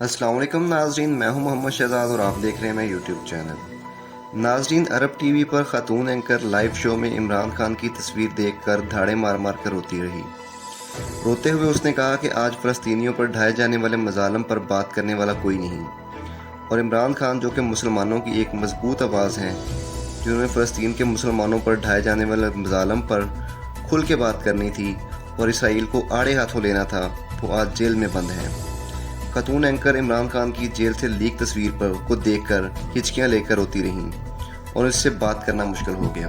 अस्सलाम वालेकुम नाजरीन, मैं हूं मोहम्मद शहजाद और आप देख रहे हैं मेरा यूट्यूब चैनल। नाजरीन, अरब टीवी पर खातून एंकर लाइव शो में इमरान खान की तस्वीर देखकर धाड़े मार मार कर रोती रही। रोते हुए उसने कहा कि आज फ़लस्तीनियों पर ढाए जाने वाले मजालम पर बात करने वाला कोई नहीं, और इमरान खान जो कि मुसलमानों की एक मजबूत आवाज़ हैं, जिन्होंने फ़लस्तीन के मुसलमानों पर ढाए जाने वाले मजालम पर खुल के बात करनी थी और इसराइल को आड़े हाथों लेना था, वो आज जेल में बंद हैं। खातून एंकर इमरान खान की जेल से लीक तस्वीर को देखकर हिचकियां लेकर रोती रहीं और इससे बात करना मुश्किल हो गया।